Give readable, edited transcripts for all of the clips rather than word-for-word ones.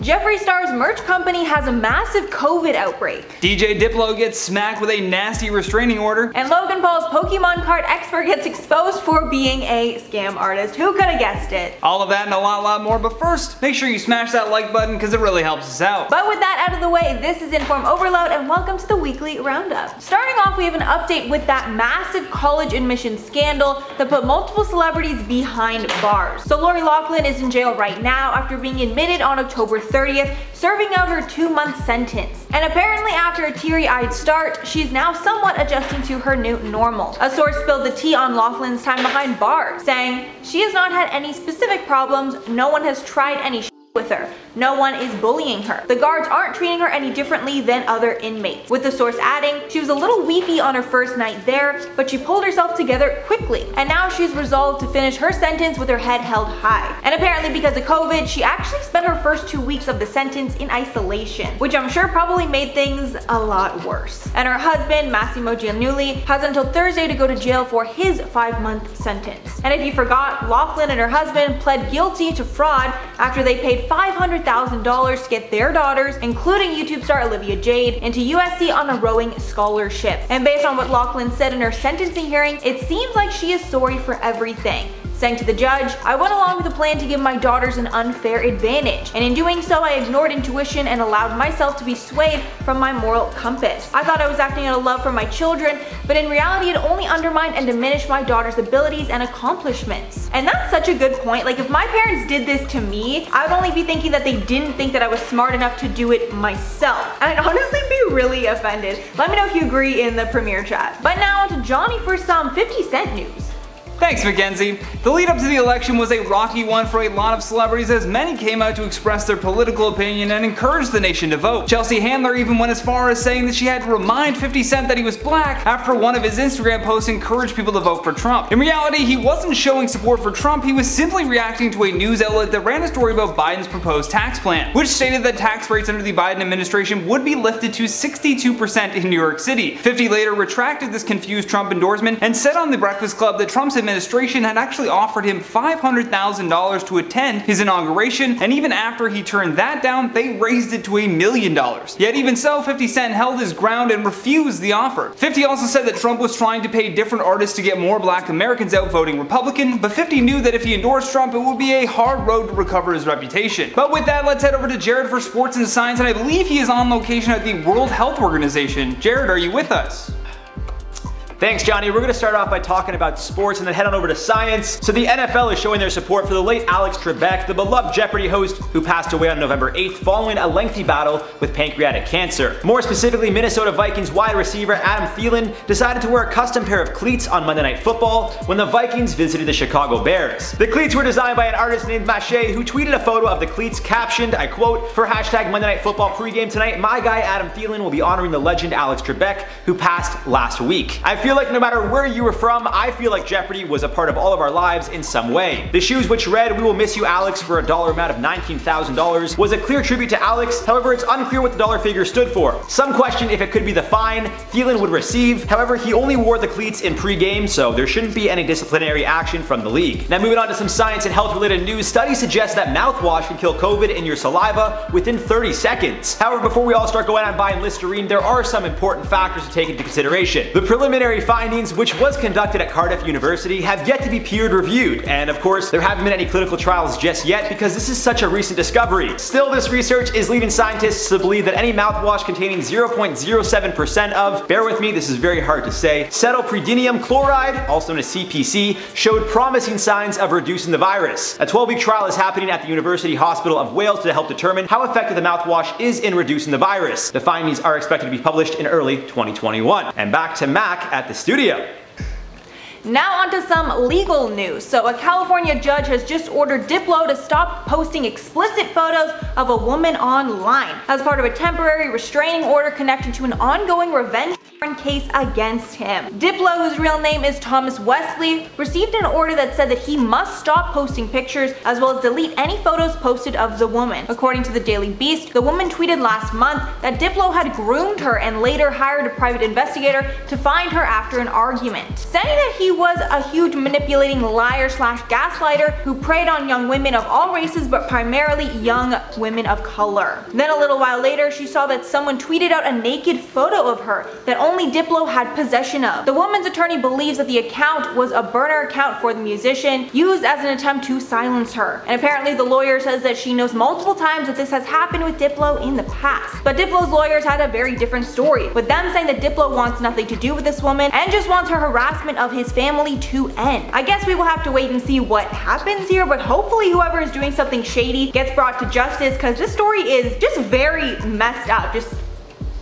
Jeffree Star's merch company has a massive COVID outbreak. DJ Diplo gets smacked with a nasty restraining order. And Logan Paul's Pokemon card expert gets exposed for being a scam artist. Who could have guessed it? All of that and a lot more, but first, make sure you smash that like button because it really helps us out. But with that out of the way, this is Inform Overload and welcome to the weekly roundup. Starting off, we have an update with that massive college admission scandal that put multiple celebrities behind bars. So Lori Loughlin is in jail right now after being admitted on October 30th, serving out her 2-month sentence. And apparently after a teary-eyed start, she's now somewhat adjusting to her new normal. A source spilled the tea on Loughlin's time behind bars, saying, "She has not had any specific problems, no one has tried any with her. No one is bullying her. The guards aren't treating her any differently than other inmates." With the source adding, she was a little weepy on her first night there, but she pulled herself together quickly. And now she's resolved to finish her sentence with her head held high. And apparently because of COVID, she actually spent her first 2 weeks of the sentence in isolation, which I'm sure probably made things a lot worse. And her husband, Massimo Giannulli, has until Thursday to go to jail for his 5-month sentence. And if you forgot, Loughlin and her husband pled guilty to fraud after they paid $500,000 to get their daughters, including YouTube star Olivia Jade, into USC on a rowing scholarship. And based on what Loughlin said in her sentencing hearing, it seems like she is sorry for everything, saying to the judge, "I went along with the plan to give my daughters an unfair advantage, and in doing so I ignored intuition and allowed myself to be swayed from my moral compass. I thought I was acting out of love for my children, but in reality it only undermined and diminished my daughter's abilities and accomplishments." And that's such a good point. Like, if my parents did this to me, I would only be thinking that they didn't think that I was smart enough to do it myself. And I'd honestly be really offended. Let me know if you agree in the premiere chat. But now on to Johnny for some 50 Cent news. Thanks, Mackenzie. The lead up to the election was a rocky one for a lot of celebrities as many came out to express their political opinion and encourage the nation to vote. Chelsea Handler even went as far as saying that she had to remind 50 Cent that he was black after one of his Instagram posts encouraged people to vote for Trump. In reality, he wasn't showing support for Trump, he was simply reacting to a news outlet that ran a story about Biden's proposed tax plan, which stated that tax rates under the Biden administration would be lifted to 62% in New York City. 50 later retracted this confused Trump endorsement and said on The Breakfast Club that Trump's administration had actually offered him $500,000 to attend his inauguration, and even after he turned that down, they raised it to $1 million. Yet even so, 50 Cent held his ground and refused the offer. 50 also said that Trump was trying to pay different artists to get more black Americans out voting Republican, but 50 knew that if he endorsed Trump, it would be a hard road to recover his reputation. But with that, let's head over to Jared for sports and science, and I believe he is on location at the World Health Organization. Jared, are you with us? Thanks, Johnny. We're going to start off by talking about sports and then head on over to science. So the NFL is showing their support for the late Alex Trebek, the beloved Jeopardy host who passed away on November 8th following a lengthy battle with pancreatic cancer. More specifically, Minnesota Vikings wide receiver Adam Thielen decided to wear a custom pair of cleats on Monday Night Football when the Vikings visited the Chicago Bears. The cleats were designed by an artist named Mache, who tweeted a photo of the cleats captioned, I quote, "For hashtag Monday Night Football pregame tonight, my guy Adam Thielen will be honoring the legend Alex Trebek, who passed last week. I feel like no matter where you were from, I feel like Jeopardy was a part of all of our lives in some way." The shoes, which read, "We will miss you, Alex," for a dollar amount of $19,000, was a clear tribute to Alex. However, it's unclear what the dollar figure stood for. Some question if it could be the fine Thielen would receive. However, he only wore the cleats in pre-game, so there shouldn't be any disciplinary action from the league. Now moving on to some science and health related news, studies suggest that mouthwash can kill COVID in your saliva within 30 seconds. However, before we all start going out and buying Listerine, there are some important factors to take into consideration. The preliminary findings, which was conducted at Cardiff University, have yet to be peer reviewed, and of course there haven't been any clinical trials just yet because this is such a recent discovery. Still, this research is leading scientists to believe that any mouthwash containing 0.07% of, bear with me, this is very hard to say, cetylpredinium chloride, also known as CPC, showed promising signs of reducing the virus. A 12-week trial is happening at the University Hospital of Wales to help determine how effective the mouthwash is in reducing the virus. The findings are expected to be published in early 2021. And back to Mac at the studio. Now onto some legal news. So a California judge has just ordered Diplo to stop posting explicit photos of a woman online as part of a temporary restraining order connected to an ongoing revenge case against him. Diplo, whose real name is Thomas Wesley, received an order that said that he must stop posting pictures as well as delete any photos posted of the woman. According to the Daily Beast, the woman tweeted last month that Diplo had groomed her and later hired a private investigator to find her after an argument, saying that he he was a huge manipulating liar slash gaslighter who preyed on young women of all races but primarily young women of color. Then a little while later, she saw that someone tweeted out a naked photo of her that only Diplo had possession of. The woman's attorney believes that the account was a burner account for the musician, used as an attempt to silence her. And apparently the lawyer says that she knows multiple times that this has happened with Diplo in the past. But Diplo's lawyers had a very different story, with them saying that Diplo wants nothing to do with this woman and just wants her harassment of his family to end. I guess we will have to wait and see what happens here, but hopefully whoever is doing something shady gets brought to justice, because this story is just very messed up. Just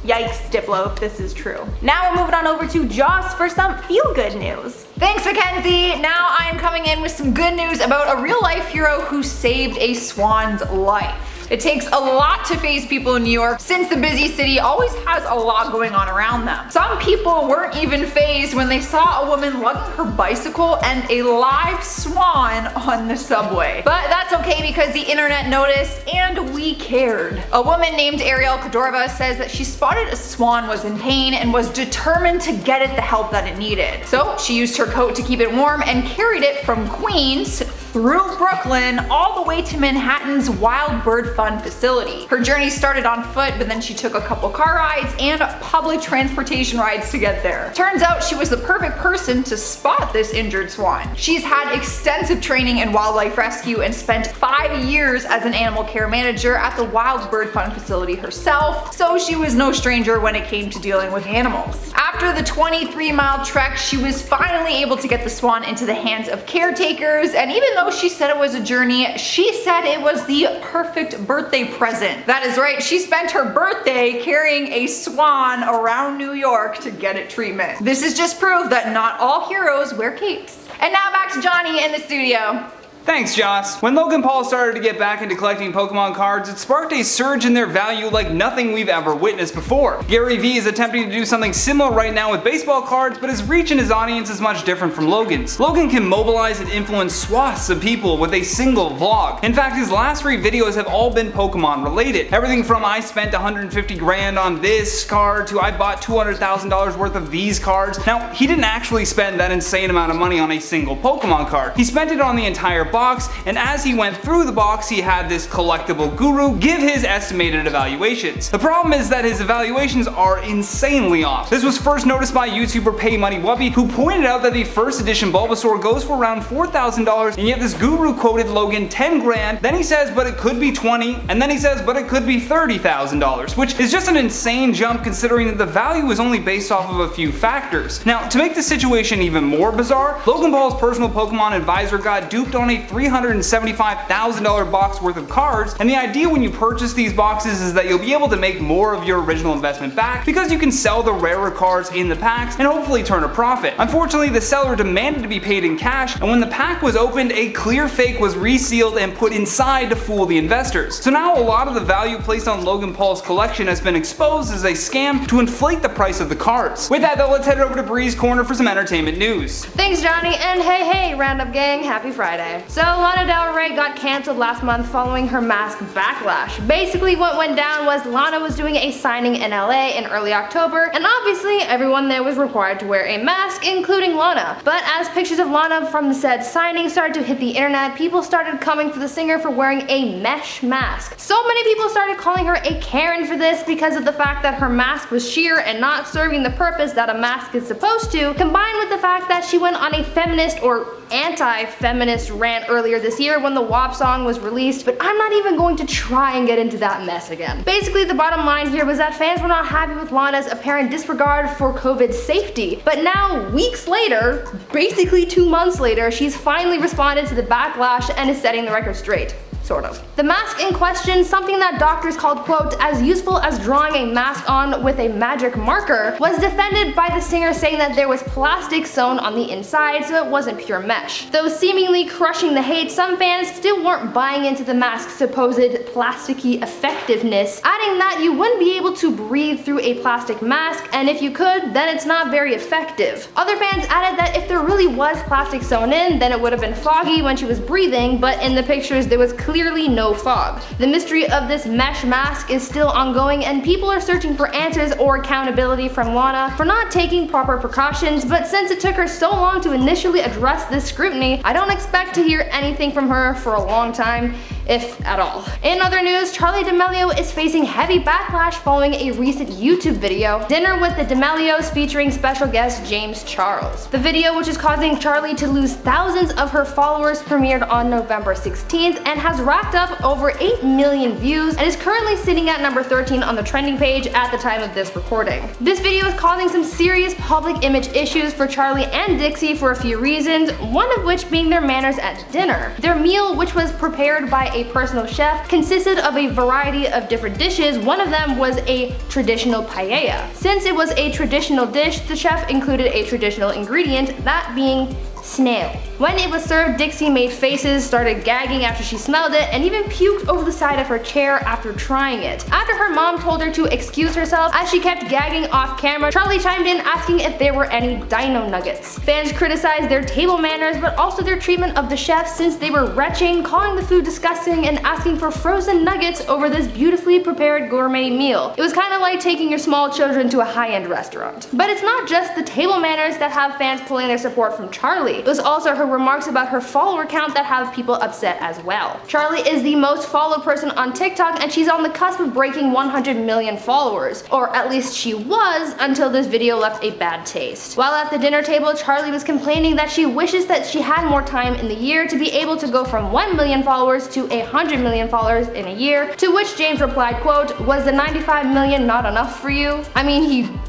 yikes, Diplo, if this is true. Now we're moving on over to Joss for some feel-good news. Thanks, Mackenzie. Now I am coming in with some good news about a real-life hero who saved a swan's life. It takes a lot to faze people in New York, since the busy city always has a lot going on around them. Some people weren't even fazed when they saw a woman lugging her bicycle and a live swan on the subway. But that's okay because the internet noticed and we cared. A woman named Ariel Kodorova says that she spotted a swan was in pain and was determined to get it the help that it needed. So she used her coat to keep it warm and carried it from Queens through Brooklyn all the way to Manhattan's Wild Bird Fund facility. Her journey started on foot, but then she took a couple car rides and public transportation rides to get there. Turns out she was the perfect person to spot this injured swan. She's had extensive training in wildlife rescue and spent 5 years as an animal care manager at the Wild Bird Fund facility herself, so she was no stranger when it came to dealing with animals. After the 23-mile trek, she was finally able to get the swan into the hands of caretakers, and even though she said it was a journey, she said it was the perfect birthday present. That is right, she spent her birthday carrying a swan around New York to get it treatment. This is just proof that not all heroes wear capes. And now back to Johnny in the studio. Thanks, Joss. When Logan Paul started to get back into collecting Pokemon cards, it sparked a surge in their value like nothing we've ever witnessed before. Gary Vee is attempting to do something similar right now with baseball cards, but his reach and his audience is much different from Logan's. Logan can mobilize and influence swaths of people with a single vlog. In fact, his last 3 videos have all been Pokemon related. Everything from I spent 150 grand on this card to I bought $200,000 worth of these cards. Now, he didn't actually spend that insane amount of money on a single Pokemon card. He spent it on the entire box, and as he went through the box, he had this collectible guru give his estimated evaluations. The problem is that his evaluations are insanely off. This was first noticed by YouTuber Pay Money Wubby, who pointed out that the first edition Bulbasaur goes for around $4,000, and yet this guru quoted Logan 10 grand, then he says but it could be 20, and then he says but it could be $30,000, which is just an insane jump considering that the value is only based off of a few factors. Now, to make the situation even more bizarre, Logan Paul's personal Pokemon advisor got duped on a $375,000 box worth of cards, and the idea when you purchase these boxes is that you'll be able to make more of your original investment back because you can sell the rarer cards in the packs and hopefully turn a profit. Unfortunately, the seller demanded to be paid in cash, and when the pack was opened, a clear fake was resealed and put inside to fool the investors. So now a lot of the value placed on Logan Paul's collection has been exposed as a scam to inflate the price of the cards. With that though, let's head over to Bree's Corner for some entertainment news. Thanks, Johnny, and hey Roundup gang, happy Friday. So Lana Del Rey got cancelled last month following her mask backlash. Basically what went down was Lana was doing a signing in LA in early October, and obviously everyone there was required to wear a mask, including Lana. But as pictures of Lana from the said signing started to hit the internet, people started coming for the singer for wearing a mesh mask. So many people started calling her a Karen for this because of the fact that her mask was sheer and not serving the purpose that a mask is supposed to, combined with the fact that she went on a feminist or anti-feminist rant earlier this year when the WAP song was released, but I'm not even going to try and get into that mess again. Basically, the bottom line here was that fans were not happy with Lana's apparent disregard for COVID safety, but now, weeks later, basically 2 months later, she's finally responded to the backlash and is setting the record straight. Sort of. The mask in question, something that doctors called, quote, as useful as drawing a mask on with a magic marker, was defended by the singer saying that there was plastic sewn on the inside so it wasn't pure mesh. Though seemingly crushing the hate, some fans still weren't buying into the mask's supposed plasticky effectiveness, adding that you wouldn't be able to breathe through a plastic mask, and if you could, then it's not very effective. Other fans added that if there really was plastic sewn in, then it would have been foggy when she was breathing, but in the pictures there was clearly clearly no fog. The mystery of this mesh mask is still ongoing, and people are searching for answers or accountability from Lana for not taking proper precautions, but since it took her so long to initially address this scrutiny, I don't expect to hear anything from her for a long time, if at all. In other news, Charli D'Amelio is facing heavy backlash following a recent YouTube video, Dinner with the D'Amelios, featuring special guest James Charles. The video, which is causing Charli to lose thousands of her followers, premiered on November 16th and has racked up over 8 million views and is currently sitting at number 13 on the trending page at the time of this recording. This video is causing some serious public image issues for Charli and Dixie for a few reasons, one of which being their manners at dinner. Their meal, which was prepared by a personal chef, consisted of a variety of different dishes. One of them was a traditional paella. Since it was a traditional dish, the chef included a traditional ingredient, that being snail. When it was served, Dixie made faces, started gagging after she smelled it, and even puked over the side of her chair after trying it. After her mom told her to excuse herself as she kept gagging off camera, Charli chimed in asking if there were any dino nuggets. Fans criticized their table manners, but also their treatment of the chef, since they were retching, calling the food disgusting, and asking for frozen nuggets over this beautifully prepared gourmet meal. It was kind of like taking your small children to a high-end restaurant. But it's not just the table manners that have fans pulling their support from Charli. It was also her remarks about her follower count that have people upset as well. Charli is the most followed person on TikTok, and she's on the cusp of breaking 100 million followers, or at least she was until this video left a bad taste. While at the dinner table, Charli was complaining that she wishes that she had more time in the year to be able to go from 1 million followers to 100 million followers in a year, to which James replied, quote, "Was the 95 million not enough for you?" I mean,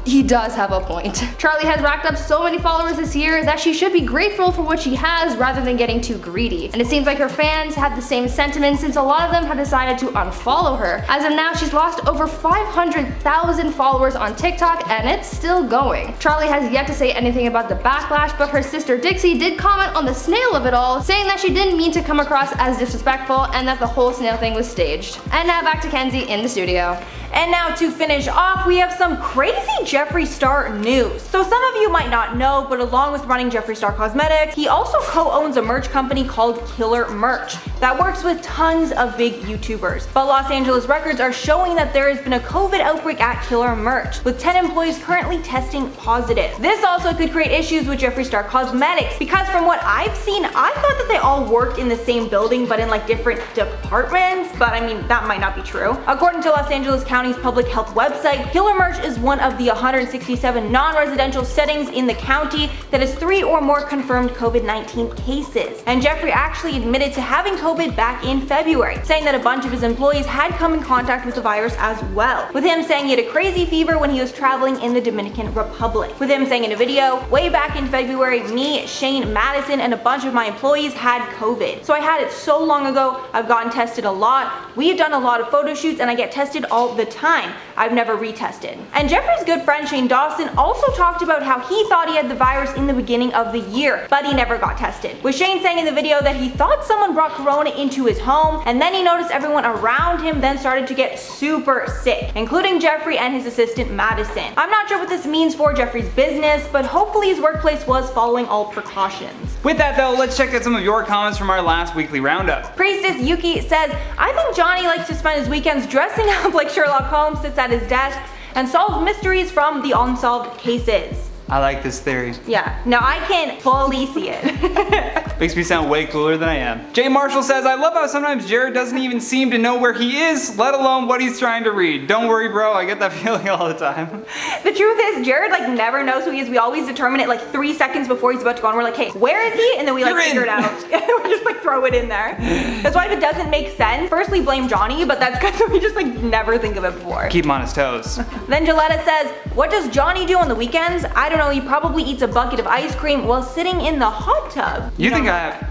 he does have a point. Charli has racked up so many followers this year that she should be grateful for what she has rather than getting too greedy. And it seems like her fans have the same sentiment, since a lot of them have decided to unfollow her. As of now, she's lost over 500,000 followers on TikTok, and it's still going. Charli has yet to say anything about the backlash, but her sister Dixie did comment on the snail of it all, saying that she didn't mean to come across as disrespectful and that the whole snail thing was staged. And now back to Kenzie in the studio. And now to finish off, we have some crazy Jeffree Star news. So some of you might not know, but along with running Jeffree Star Cosmetics, he also co-owns a merch company called Killer Merch that works with tons of big YouTubers. But Los Angeles records are showing that there has been a COVID outbreak at Killer Merch, with 10 employees currently testing positive. This also could create issues with Jeffree Star Cosmetics, because from what I've seen, I thought that they all worked in the same building but in like different departments, but I mean, that might not be true. According to Los Angeles County's public health website, Killer Merch is one of the 167 non-residential settings in the county that has 3 or more confirmed COVID-19 cases. And Jeffree actually admitted to having COVID back in February, saying that a bunch of his employees had come in contact with the virus as well, with him saying he had a crazy fever when he was traveling in the Dominican Republic. With him saying in a video, "Way back in February, me, Shane, Madison, and a bunch of my employees had COVID. So I had it so long ago, I've gotten tested a lot. We've done a lot of photo shoots and I get tested all the time. I've never retested." And Jeffree's good friend Shane Dawson also talked about how he thought he had the virus in the beginning of the year, but he never got tested. With Shane saying in the video that he thought someone brought corona into his home, and then he noticed everyone around him then started to get super sick, including Jeffree and his assistant Madison. I'm not sure what this means for Jeffree's business, but hopefully his workplace was following all precautions. With that though, let's check out some of your comments from our last weekly roundup. Priestess Yuki says, "I think Johnny likes to spend his weekends dressing up like Sherlock Holmes, sits at his desk, and solves mysteries from the unsolved cases." I like this theory. Yeah, now I can fully see it. Makes me sound way cooler than I am. Jay Marshall says, "I love how sometimes Jared doesn't even seem to know where he is, let alone what he's trying to read. Don't worry, bro, I get that feeling all the time." The truth is, Jared like never knows who he is. We always determine it like 3 seconds before he's about to go on. We're like, "Hey, where is he?" And then we like figure it out. We just like throw it in there. That's why if it doesn't make sense, firstly blame Johnny, but that's because we just like never think of it before. Keep him on his toes. Then Jaletta says, "What does Johnny do on the weekends? I don't know, he probably eats a bucket of ice cream while sitting in the hot tub." You think I have?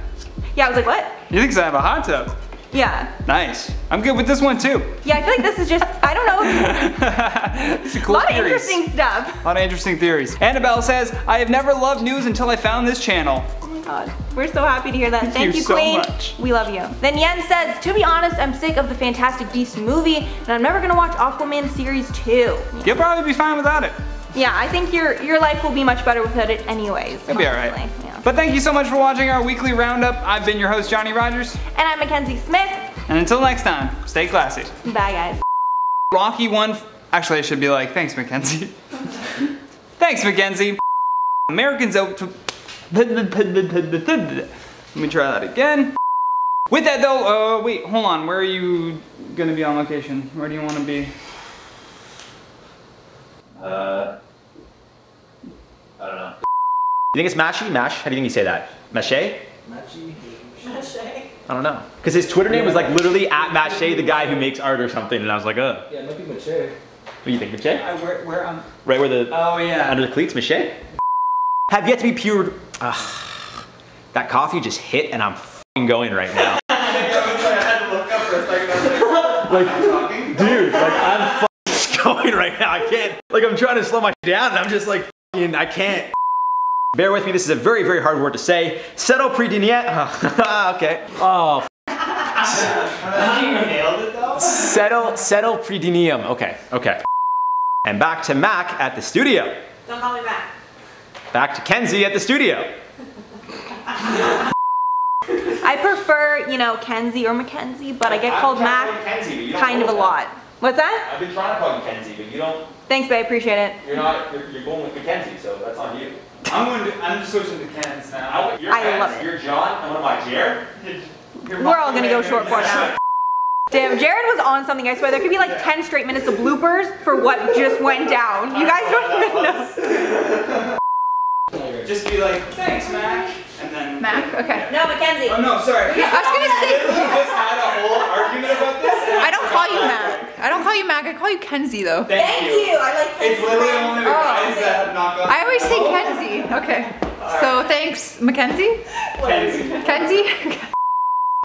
Yeah, I was like, what? You think I have a hot tub? Yeah. Nice. I'm good with this one too. Yeah, I feel like this is just, I don't know. It's a cool lot of theories. interesting stuff. A lot of interesting theories. Annabelle says, "I have never loved news until I found this channel." Oh my god. We're so happy to hear that. Thank you, so Queen. much. We love you. Then Yen says, "To be honest, I'm sick of the Fantastic Beasts movie, and I'm never gonna watch Aquaman series 2. You'll probably be fine without it. Yeah, I think your life will be much better without it anyways. It'll be alright. Yeah. But thank you so much for watching our weekly roundup. I've been your host, Johnny Rogers. And I'm Mackenzie Smith. And until next time, stay classy. Bye, guys. Rocky won. Actually, I should be like, thanks, Mackenzie. Thanks, Mackenzie. Americans out to. Let me try that again. With that though, wait, hold on. Where are you gonna be on location? Where do you want to be? I don't know. You think it's Mashy? Mash? How do you think you say that? Mache? Mache. I don't know. Because his Twitter name was like literally at Mache, the guy who makes art or something, and I was like, Yeah, it might be Mache. What do you think, Mache? Where Right where the Oh yeah. under the cleats, Mache? Have yet to be pure. That coffee just hit, and I'm f***ing going right now. I had to look up for a second. Like, dude, like I'm f***ing going right now. I can't. Like I'm trying to slow my down, and I'm just like, f***ing, I can't. Bear with me. This is a very, very hard word to say. Settle prediniet. Okay. Oh. You nailed it though. Settle predinium. Okay. Okay. And back to Mac at the studio. Don't call me back. Back to Kenzie at the studio. I prefer, you know, Kenzie or Mackenzie, but I get called Mac kind of a lot. What's that? I've been trying to call you Kenzie, but you don't. Thanks, babe. Appreciate it. You're going with Mackenzie, so that's on you. I'm just switching to Ken's now. You're I Ken, love it. You're John, and what am I, Jared? We're all gonna go short for now. Damn, Jared was on something, I swear. There could be like 10 straight minutes of bloopers for what just went down. You guys don't even know. Just be like, thanks, Mac. And then. Mac? Okay. No, Mackenzie. Oh no, sorry. I was gonna say, We just had a whole argument about this. And I don't call you Mac. I don't call you Mac, I call you Kenzie though. Thank you. I like Kenzie. It's literally only the guys that have not gone. I always say Kenzie. Okay. So thanks, Mackenzie? Kenzie. Kenzie?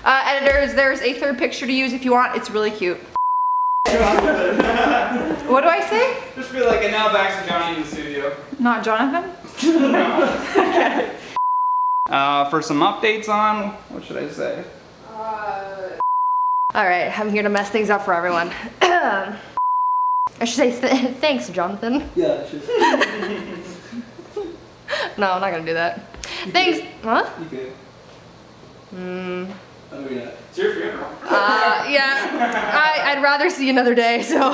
Editors, there's a third picture to use if you want. It's really cute. What do I say? Just be like, and now back to Johnny in the studio. Not Jonathan? For some updates on, what should I say? Alright, I'm here to mess things up for everyone. I should say thanks, Jonathan. Yeah, sure. No, I'm not gonna do that. Thanks. Huh? You good? Oh, yeah. It's your funeral. Yeah. I'd rather see another day, so.